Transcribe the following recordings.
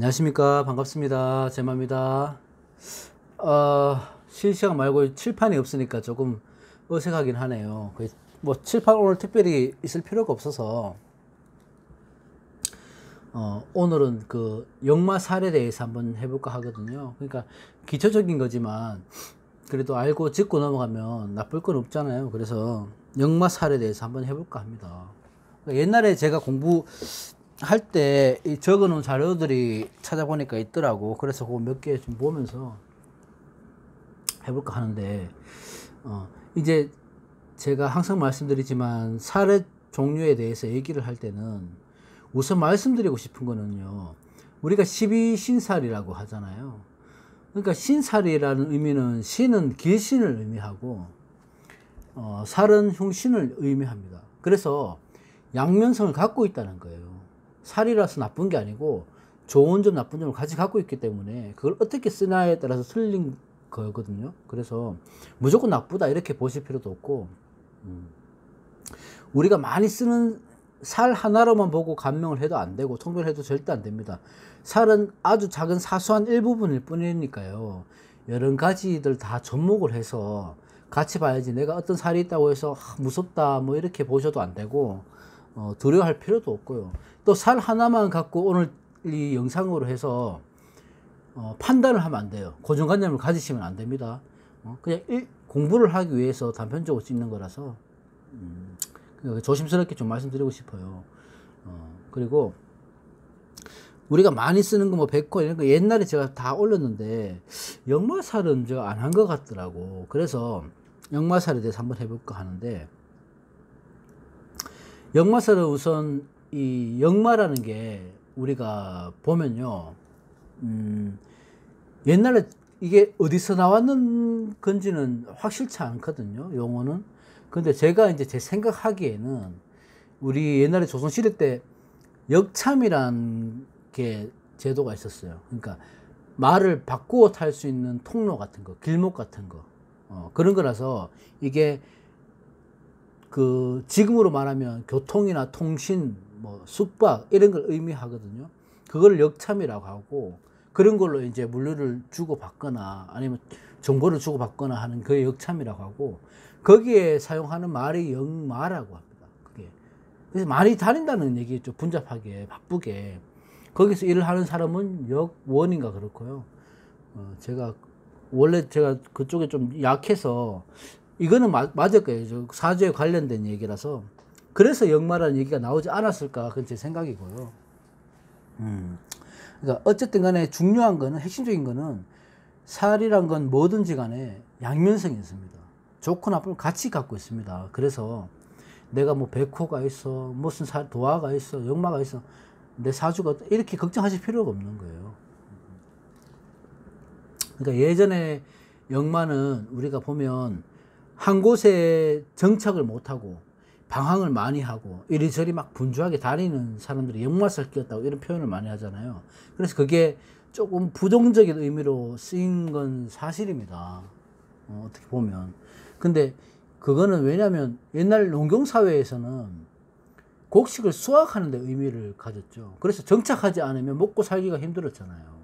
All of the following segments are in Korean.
안녕하십니까. 반갑습니다. 제마입니다. 실시간 말고 칠판이 없으니까 조금 어색하긴 하네요. 뭐 칠판 오늘 특별히 있을 필요가 없어서 오늘은 그 역마살에 대해서 한번 해볼까 하거든요. 그러니까 기초적인 거지만 그래도 알고 짚고 넘어가면 나쁠 건 없잖아요. 그래서 역마살에 대해서 한번 해볼까 합니다. 옛날에 제가 공부할 때 적어 놓은 자료들이 찾아보니까 있더라고. 그래서 그거 몇 개 좀 보면서 해볼까 하는데, 이제 제가 항상 말씀드리지만 살의 종류에 대해서 얘기를 할 때는 우선 말씀드리고 싶은 거는요, 우리가 12신살이라고 하잖아요. 그러니까 신살이라는 의미는 신은 길신을 의미하고 살은 흉신을 의미합니다. 그래서 양면성을 갖고 있다는 거예요. 살이라서 나쁜 게 아니고 좋은 점 나쁜 점을 같이 갖고 있기 때문에 그걸 어떻게 쓰냐에 따라서 틀린 거거든요. 그래서 무조건 나쁘다 이렇게 보실 필요도 없고, 우리가 많이 쓰는 살 하나로만 보고 감명을 해도 안 되고 통변을 해도 절대 안 됩니다. 살은 아주 작은 사소한 일부분일 뿐이니까요. 여러 가지들 다 접목을 해서 같이 봐야지, 내가 어떤 살이 있다고 해서 무섭다 뭐 이렇게 보셔도 안 되고 두려워할 필요도 없고요. 또 살 하나만 갖고 오늘 이 영상으로 해서 판단을 하면 안 돼요. 고정관념을 가지시면 안 됩니다. 그냥 공부를 하기 위해서 단편적으로 찍는 거라서 조심스럽게 좀 말씀드리고 싶어요. 그리고 우리가 많이 쓰는 거 뭐 백호 이런 거 옛날에 제가 다 올렸는데 역마살은 제가 안 한 것 같더라고. 그래서 역마살에 대해서 한번 해볼까 하는데, 역마살은 우선 이 역마라는 게 우리가 보면요, 옛날에 이게 어디서 나왔는 건지는 확실치 않거든요, 용어는. 근데 제가 이제 제 생각하기에는 우리 옛날에 조선시대 때 역참이란 게 제도가 있었어요. 그러니까 말을 바꾸어 탈 수 있는 통로 같은 거, 길목 같은 거, 그런 거라서 이게 그 지금으로 말하면 교통이나 통신, 뭐 숙박 이런 걸 의미하거든요. 그걸 역참이라고 하고, 그런 걸로 이제 물류를 주고 받거나 아니면 정보를 주고 받거나 하는 그 역참이라고 하고, 거기에 사용하는 말이 역마라고 합니다. 그게 그래서 말이 다닌다는 얘기죠. 분잡하게 바쁘게. 거기서 일을 하는 사람은 역원인가 그렇고요. 제가 원래 제가 그쪽에 좀 약해서 이거는 맞을 거예요. 사주에 관련된 얘기라서. 그래서 역마라는 얘기가 나오지 않았을까, 그건 제 생각이고요. 그러니까 어쨌든 간에 중요한 거는, 핵심적인 거는 살이란 건 뭐든지 간에 양면성이 있습니다. 좋고 나쁨을 같이 갖고 있습니다. 그래서 내가 뭐 백호가 있어, 무슨 도화가 있어, 역마가 있어, 내 사주가 이렇게 걱정하실 필요가 없는 거예요. 그러니까 예전에 역마는 우리가 보면 한 곳에 정착을 못하고 방황을 많이 하고 이리저리 막 분주하게 다니는 사람들이 역마살 끼었다고 이런 표현을 많이 하잖아요. 그래서 그게 조금 부정적인 의미로 쓰인 건 사실입니다. 어떻게 보면. 근데 그거는 왜냐면 옛날 농경사회에서는 곡식을 수확하는 데 의미를 가졌죠. 그래서 정착하지 않으면 먹고 살기가 힘들었잖아요.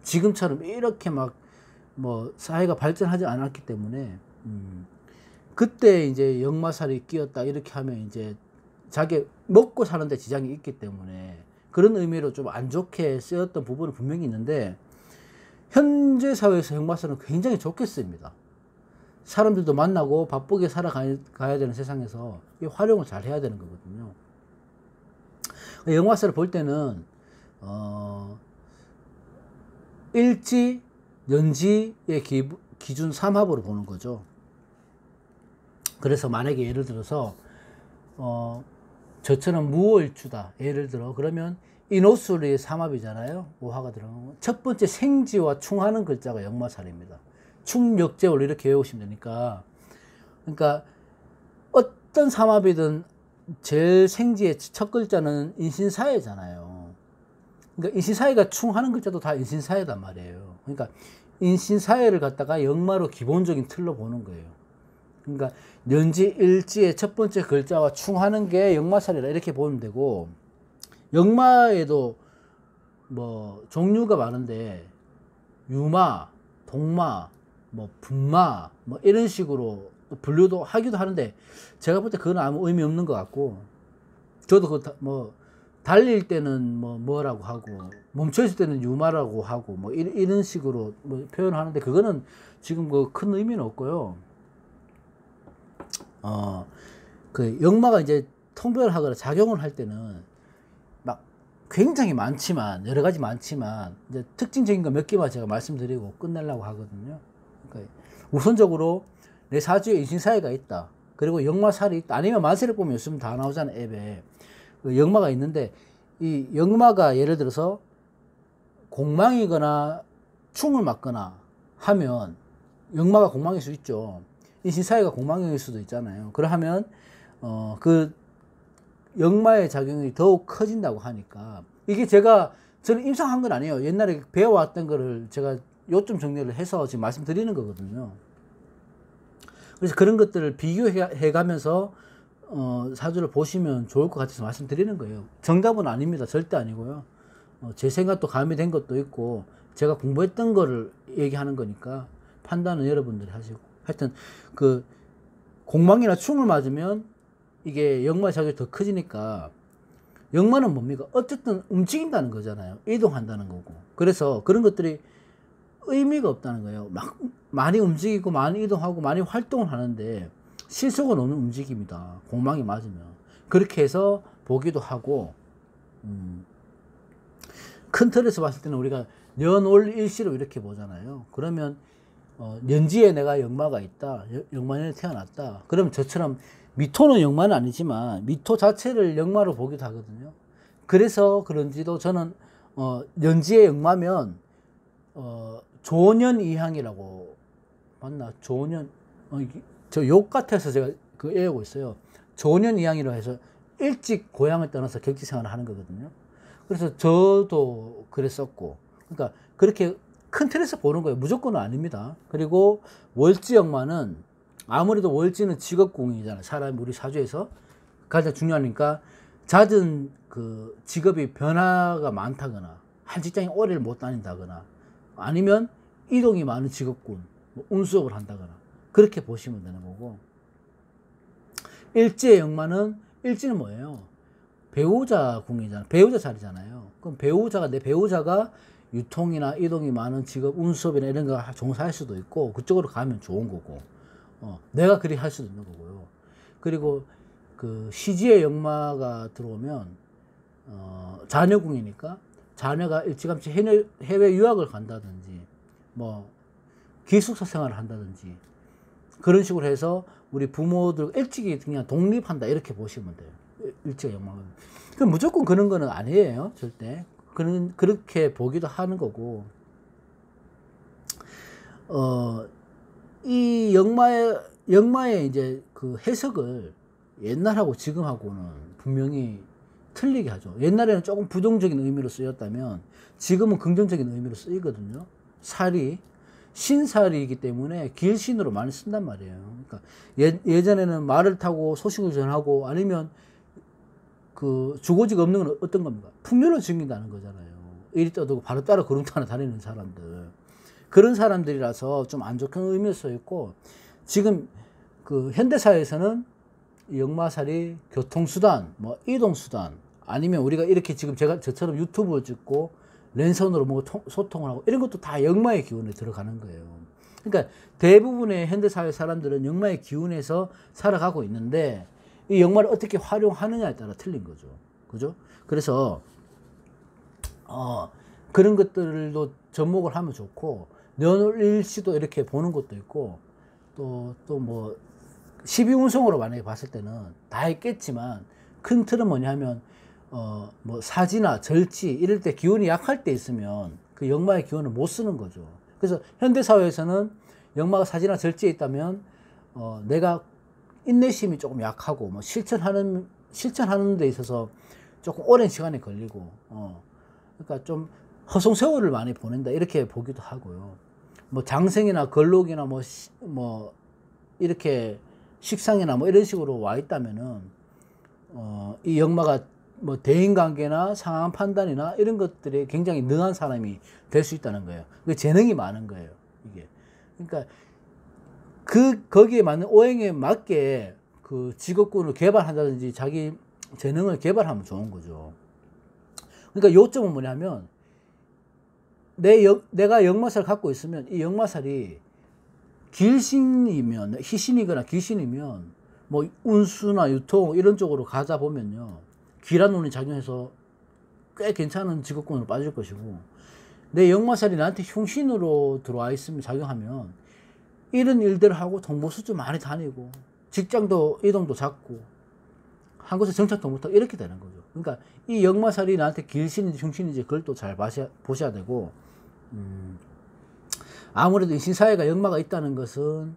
지금처럼 이렇게 막 뭐 사회가 발전하지 않았기 때문에 그때 이제 역마살이 끼었다 이렇게 하면 이제 자기 먹고 사는데 지장이 있기 때문에 그런 의미로 좀 안 좋게 쓰였던 부분은 분명히 있는데, 현재 사회에서 역마살은 굉장히 좋게 씁니다. 사람들도 만나고 바쁘게 살아가야 되는 세상에서 이 활용을 잘 해야 되는 거거든요. 역마살을 볼 때는 일지, 연지의 기준 3합으로 보는 거죠. 그래서 만약에 예를 들어서 저처럼 무월주다 예를 들어, 그러면 인호술이 3합이잖아요. 5화가 들어가면 첫 번째 생지와 충하는 글자가 역마살입니다. 충역제월 이렇게 외우시면 되니까. 그러니까 어떤 삼합이든 제일 생지의 첫 글자는 인신사회잖아요. 그러니까 인신사회가 충하는 글자도 다 인신사회단 말이에요. 그러니까 인신사회를 갖다가 역마로 기본적인 틀로 보는 거예요. 그러니까 연지, 일지의 첫 번째 글자와 충하는 게 역마살이라 이렇게 보면 되고, 역마에도 뭐 종류가 많은데 유마, 동마, 뭐 분마 뭐 이런 식으로 분류도 하기도 하는데 제가 볼 때 그건 아무 의미 없는 것 같고, 저도 그 뭐 달릴 때는 뭐라고 하고 멈춰 있을 때는 유마라고 하고 뭐 이런 식으로 뭐 표현하는데 그거는 지금 그 큰 의미는 없고요. 그 역마가 이제 통별하거나 작용을 할 때는 막 굉장히 많지만 여러 가지 많지만 이제 특징적인 거 몇 개만 제가 말씀드리고 끝내려고 하거든요. 그러니까 우선적으로 내 사주에 인신사회가 있다. 그리고 역마살이 있다. 아니면 만세를 보면 요즘 다 나오잖아요, 앱에. 그 역마가 있는데 이 역마가 예를 들어서 공망이거나 충을 맞거나 하면 역마가 공망일 수 있죠. 인신사회가 공망일 수도 있잖아요. 그러하면 그 역마의 작용이 더욱 커진다고 하니까 이게 저는 임상한 건 아니에요. 옛날에 배워왔던 거를 제가 요점 정리를 해서 지금 말씀드리는 거거든요. 그래서 그런 것들을 비교해 가면서 사주를 보시면 좋을 것 같아서 말씀드리는 거예요. 정답은 아닙니다. 절대 아니고요. 제 생각도 가미된 것도 있고 제가 공부했던 거를 얘기하는 거니까 판단은 여러분들이 하시고, 하여튼 그 공망이나 충을 맞으면 이게 역마의 작용이 더 커지니까, 역마는 뭡니까? 어쨌든 움직인다는 거잖아요. 이동한다는 거고. 그래서 그런 것들이 의미가 없다는 거예요. 막 많이 움직이고 많이 이동하고 많이 활동을 하는데 실속은 없는 움직임이다. 공망이 맞으면. 그렇게 해서 보기도 하고, 큰 틀에서 봤을 때는 우리가 년월일시로 이렇게 보잖아요. 그러면 년지에 내가 역마가 있다. 역마년에 태어났다. 그러면 저처럼 미토는 역마는 아니지만 미토 자체를 역마로 보기도 하거든요. 그래서 그런지도 저는 년지에 역마면 조년 이항이라고 맞나? 조년 저 욕 같아서 제가 그 애우고 있어요. 조년 이항이라고 해서 일찍 고향을 떠나서 객지 생활을 하는 거거든요. 그래서 저도 그랬었고, 그러니까 그렇게 큰 틀에서 보는 거예요. 무조건은 아닙니다. 그리고 월지 역마는 아무래도 월지는 직업궁이잖아요. 사람 우리 사주에서 가장 중요하니까 잦은 그 직업이 변화가 많다거나 한 직장에 오래 못 다닌다거나 아니면 이동이 많은 직업군, 뭐 운수업을 한다거나 그렇게 보시면 되는 거고, 일지의 역마는 일지는 뭐예요? 배우자 궁이잖아요. 배우자 자리잖아요. 그럼 내 배우자가 유통이나 이동이 많은 직업, 운수업이나 이런 거 종사할 수도 있고 그쪽으로 가면 좋은 거고, 내가 그리 할 수도 있는 거고요. 그리고 그 시지의 역마가 들어오면 자녀궁이니까 자녀가 일찌감치 해외 유학을 간다든지 뭐 기숙사 생활을 한다든지 그런 식으로 해서 우리 부모들 일찍이 그냥 독립한다 이렇게 보시면 돼요. 일찍 역마는. 그럼 무조건 그런 거는 아니에요. 절대. 그렇게 보기도 하는 거고, 이 역마의 이제 그 해석을 옛날하고 지금하고는 분명히 틀리게 하죠. 옛날에는 조금 부정적인 의미로 쓰였다면 지금은 긍정적인 의미로 쓰이거든요. 살이 신살이기 때문에 길신으로 많이 쓴단 말이에요. 그러니까 예전에는 말을 타고 소식을 전하고 아니면 그 주거지가 없는 건 어떤 겁니까? 풍류를 즐긴다는 거잖아요. 이리 떠들고 바로 따라 구름타나 다니는 사람들. 그런 사람들이라서 좀 안 좋은 의미로 써있고, 지금 그 현대사회에서는 역마살이 교통수단, 뭐 이동수단, 아니면 우리가 이렇게 지금 저처럼 유튜브를 찍고 랜선으로 뭐 소통을 하고 이런 것도 다 역마의 기운에 들어가는 거예요. 그러니까 대부분의 현대사회 사람들은 역마의 기운에서 살아가고 있는데 이 역마를 어떻게 활용하느냐에 따라 틀린 거죠. 그죠? 그래서 그런 것들도 접목을 하면 좋고, 년월일시도 이렇게 보는 것도 있고, 또 뭐 12운성으로 만약에 봤을 때는 다 있겠지만 큰 틀은 뭐냐면 뭐 사지나 절지 이럴 때 기운이 약할 때 있으면 그 역마의 기운을 못 쓰는 거죠. 그래서 현대사회에서는 역마가 사지나 절지에 있다면 내가 인내심이 조금 약하고 뭐 실천하는 데 있어서 조금 오랜 시간이 걸리고 그러니까 좀 허송 세월을 많이 보낸다 이렇게 보기도 하고요. 뭐 장생이나 걸록이나 뭐 이렇게 식상이나 뭐 이런 식으로 와 있다면은 이 역마가 뭐 대인관계나 상황 판단이나 이런 것들에 굉장히 능한 사람이 될 수 있다는 거예요. 그 재능이 많은 거예요, 이게. 그러니까 거기에 맞는 오행에 맞게 그 직업군을 개발한다든지 자기 재능을 개발하면 좋은 거죠. 그러니까 요점은 뭐냐면 내가 역마살을 갖고 있으면 이 역마살이 길신이면, 희신이거나 길신이면 뭐 운수나 유통 이런 쪽으로 가다 보면요, 기란 운이 작용해서 꽤 괜찮은 직업군으로 빠질 것이고, 내 역마살이 나한테 흉신으로 들어와 있으면, 작용하면 이런 일들을 하고 동부수주 많이 다니고 직장도 이동도 잡고 한 곳에 정착도 못하고 이렇게 되는 거죠. 그러니까 이 역마살이 나한테 길신인지 흉신인지 그걸 또 잘 보셔야 되고, 아무래도 인신사회가 역마가 있다는 것은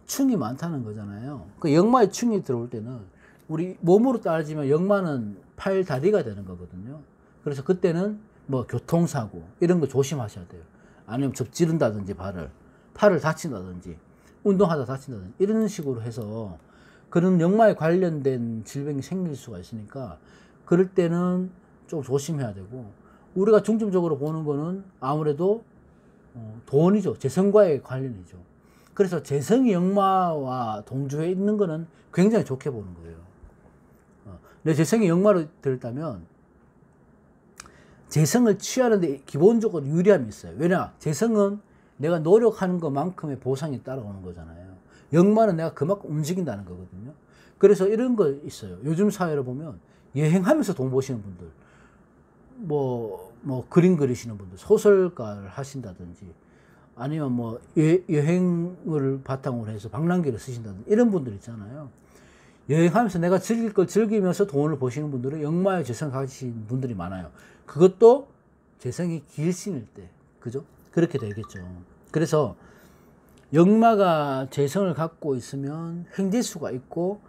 충이 많다는 거잖아요. 그 역마의 충이 들어올 때는 우리 몸으로 따지면 역마는 팔, 다리가 되는 거거든요. 그래서 그때는 뭐 교통사고 이런 거 조심하셔야 돼요. 아니면 접지른다든지 팔을 다친다든지 운동하다 다친다든지 이런 식으로 해서 그런 역마에 관련된 질병이 생길 수가 있으니까 그럴 때는 좀 조심해야 되고, 우리가 중점적으로 보는 거는 아무래도 돈이죠. 재성과의 관련이죠. 그래서 재성이 역마와 동조해 있는 거는 굉장히 좋게 보는 거예요. 내 재성이 역마로 들었다면 재성을 취하는데 기본적으로 유리함이 있어요. 왜냐? 재성은 내가 노력하는 것만큼의 보상이 따라오는 거잖아요. 역마는 내가 그만큼 움직인다는 거거든요. 그래서 이런 거 있어요. 요즘 사회를 보면 여행하면서 돈 버시는 분들, 뭐 그림 그리시는 분들, 소설가를 하신다든지, 아니면 뭐 여행을 바탕으로 해서 방랑기를 쓰신다든지 이런 분들 있잖아요. 여행하면서 내가 즐길 걸 즐기면서 돈을 버시는 분들은 역마의 재성을 가지신 분들이 많아요. 그것도 재성이 길신일 때, 그죠? 그렇게 되겠죠. 그래서 역마가 재성을 갖고 있으면 횡재수가 있고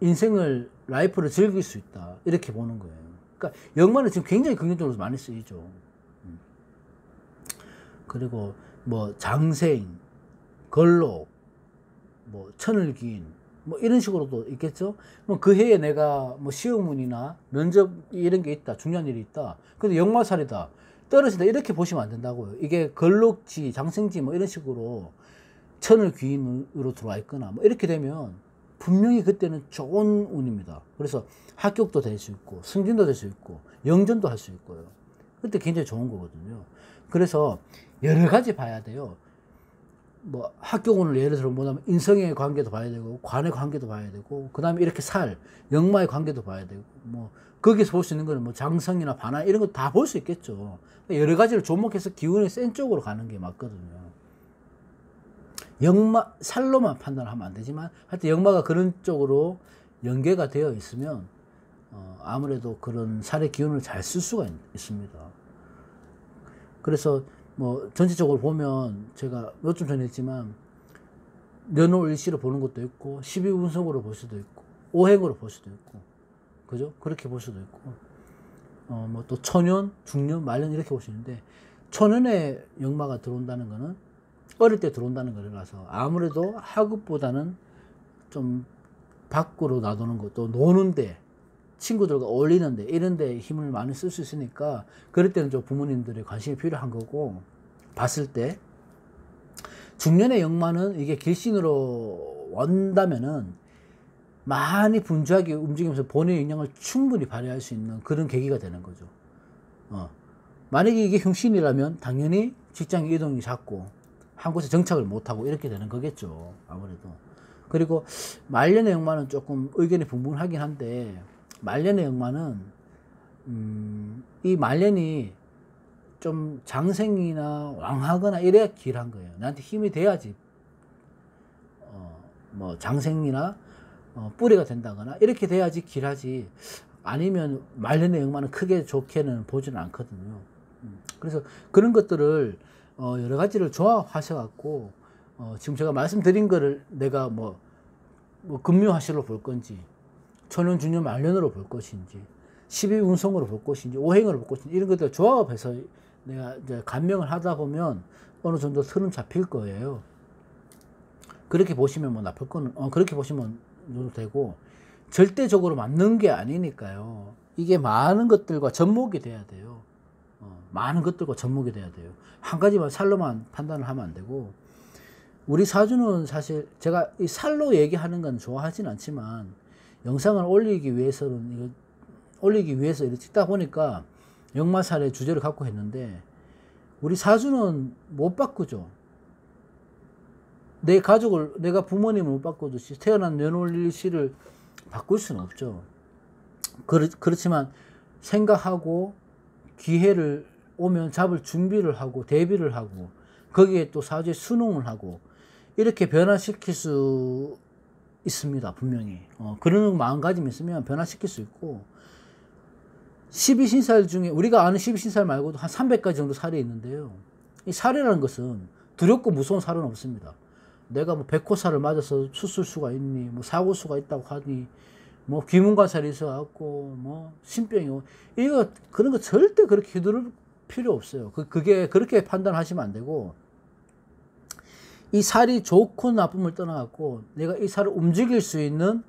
인생을, 라이프를 즐길 수 있다, 이렇게 보는 거예요. 그러니까 역마는 지금 굉장히 긍정적으로 많이 쓰이죠. 그리고 뭐 장생, 걸록, 뭐 천을기인, 뭐 이런 식으로도 있겠죠. 뭐 그 해에 내가 뭐 시험운이나 면접 이런 게 있다, 중요한 일이 있다, 근데 역마살이다, 떨어진다, 이렇게 보시면 안 된다고요. 이게 걸록지, 장생지 뭐 이런 식으로 천을귀인으로 들어와 있거나 뭐 이렇게 되면 분명히 그때는 좋은 운입니다. 그래서 합격도 될 수 있고 승진도 될 수 있고 영전도 할 수 있고요. 그때 굉장히 좋은 거거든요. 그래서 여러 가지 봐야 돼요. 뭐 합격운을 예를 들어 뭐냐면 인성의 관계도 봐야 되고 관의 관계도 봐야 되고, 그 다음에 이렇게 역마의 관계도 봐야 되고, 뭐 거기서 볼 수 있는 거는 뭐 장성이나 반화 이런 거 다 볼 수 있겠죠. 여러 가지를 접목해서 기운이 센 쪽으로 가는 게 맞거든요. 역마 살로만 판단하면 안 되지만 하여튼 역마가 그런 쪽으로 연계가 되어 있으면 아무래도 그런 살의 기운을 잘 쓸 수가 있습니다. 그래서 뭐 전체적으로 보면 제가 몇 주 전에 했지만 년월일시로 보는 것도 있고 12운성으로 볼 수도 있고 오행으로 볼 수도 있고, 그죠? 그렇게 볼 수도 있고 뭐 또 초년, 중년, 말년 이렇게 볼 수 있는데, 초년에 역마가 들어온다는 거는 어릴 때 들어온다는 거라서 아무래도 학업보다는 좀 밖으로 놔두는 것도, 노는데 친구들과 어울리는데 이런 데 힘을 많이 쓸 수 있으니까 그럴 때는 좀 부모님들의 관심이 필요한 거고, 봤을 때 중년의 역마는 이게 길신으로 온다면은 많이 분주하게 움직이면서 본인의 역량을 충분히 발휘할 수 있는 그런 계기가 되는 거죠. 만약에 이게 흉신이라면 당연히 직장 이동이 잦고 한 곳에 정착을 못하고 이렇게 되는 거겠죠, 아무래도. 그리고 말년의 역마는 조금 의견이 분분하긴 한데, 말년의 역마는 이 말년이 좀 장생이나 왕하거나 이래야 길한 거예요. 나한테 힘이 돼야지 뭐 장생이나 뿌리가 된다거나 이렇게 돼야지 길하지, 아니면 말년의 역마는 크게 좋게는 보지는 않거든요. 그래서 그런 것들을 여러 가지를 조합하셔 갖고 지금 제가 말씀드린 거를 내가 뭐 금묘화실로 볼 건지, 초년, 중년, 말년으로 볼 것인지, 12운성으로 볼 것인지, 오행으로 볼 것인지, 이런 것들 조합해서 내가 이제 감명을 하다 보면 어느 정도 틀은 잡힐 거예요. 그렇게 보시면 뭐 나쁠 건, 그렇게 보시면 되고, 절대적으로 맞는 게 아니니까요. 이게 많은 것들과 접목이 돼야 돼요. 많은 것들과 접목이 돼야 돼요. 한 가지만 살로만 판단을 하면 안 되고, 우리 사주는 사실 제가 이 살로 얘기하는 건 좋아하진 않지만 영상을 올리기 위해서 이렇게 찍다 보니까 역마살의 주제를 갖고 했는데, 우리 사주는 못 바꾸죠. 내 가족을, 내가 부모님을 못 바꾸듯이 태어난 년월일시를 바꿀 수는 없죠. 그렇지만 생각하고 기회를 오면 잡을 준비를 하고 대비를 하고 거기에 또 사주에 순응을 하고 이렇게 변화시킬 수 있습니다. 분명히. 그런 마음가짐이 있으면 변화시킬 수 있고, 12신살 중에 우리가 아는 12신살 말고도 한 300가지 정도 살이 있는데요. 이 살이라는 것은 두렵고 무서운 살은 없습니다. 내가 뭐 백호살을 맞아서 수술수가 있니, 뭐 사고수가 있다고 하니, 뭐 귀문관살이 있어갖고 뭐 신병이 이거 그런 거 절대 그렇게 휘두를 필요 없어요. 그게 그렇게 판단하시면 안 되고, 이 살이 좋고 나쁨을 떠나갖고 내가 이 살을 움직일 수 있는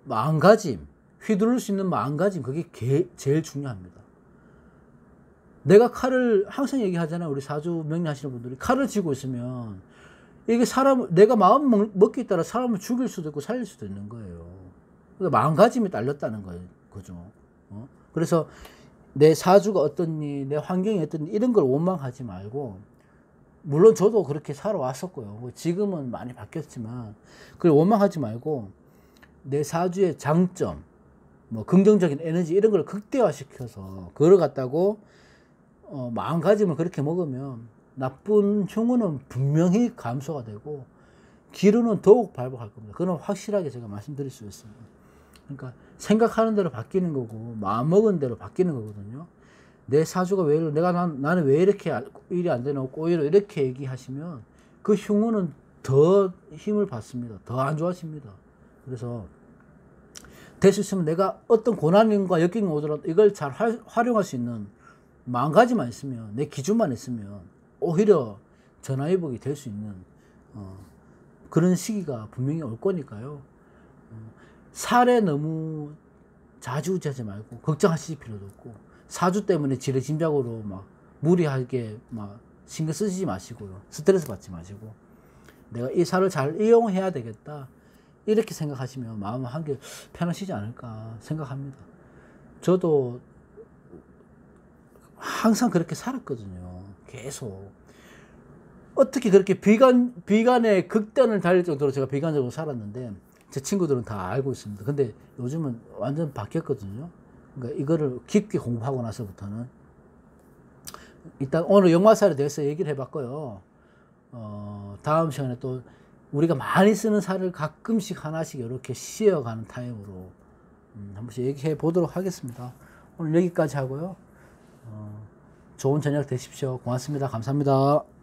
마음가짐, 휘두를 수 있는 마음가짐, 그게 제일 중요합니다. 내가 칼을 항상 얘기하잖아요. 우리 사주 명리하시는 분들이 칼을 쥐고 있으면 이게 내가 마음 먹기에 따라 사람을 죽일 수도 있고 살릴 수도 있는 거예요. 그러니까 마음가짐이 딸렸다는 거죠. 그래서 내 사주가 어떻니, 내 환경이 어떻니, 이런 걸 원망하지 말고, 물론 저도 그렇게 살아왔었고요. 지금은 많이 바뀌었지만, 그걸 원망하지 말고, 내 사주의 장점, 뭐, 긍정적인 에너지, 이런 걸 극대화시켜서, 그걸 갖다고, 마음가짐을 그렇게 먹으면, 나쁜 흉은 분명히 감소가 되고, 기운은 더욱 발복할 겁니다. 그건 확실하게 제가 말씀드릴 수 있습니다. 그러니까 생각하는 대로 바뀌는 거고 마음 먹은 대로 바뀌는 거거든요. 내 사주가 왜 이래, 나는 왜 이렇게 일이 안 되나, 오히려 이렇게 얘기하시면 그 흉우는 더 힘을 받습니다. 더 안 좋아집니다. 그래서 될 수 있으면 내가 어떤 고난과 역경이 오더라도 이걸 잘 활용할 수 있는 마음가짐만 있으면, 내 기준만 있으면 오히려 전화위복이 될 수 있는 그런 시기가 분명히 올 거니까요. 살에 너무 좌지우지하지 말고 걱정하실 필요도 없고, 사주 때문에 지레짐작으로 막 무리하게 막 신경 쓰시지 마시고요. 스트레스 받지 마시고, 내가 이 살을 잘 이용해야 되겠다, 이렇게 생각하시면 마음 한결 편하시지 않을까 생각합니다. 저도 항상 그렇게 살았거든요. 계속. 어떻게 그렇게 비관의 극단을 달릴 정도로 제가 비관적으로 살았는데, 제 친구들은 다 알고 있습니다. 근데 요즘은 완전 바뀌었거든요. 그러니까 이거를 깊게 공부하고 나서부터는, 일단 오늘 역마살에 대해서 얘기를 해봤고요. 다음 시간에 또 우리가 많이 쓰는 살을 가끔씩 하나씩 이렇게 씌어가는 타임으로 한 번씩 얘기해 보도록 하겠습니다. 오늘 여기까지 하고요. 좋은 저녁 되십시오. 고맙습니다. 감사합니다.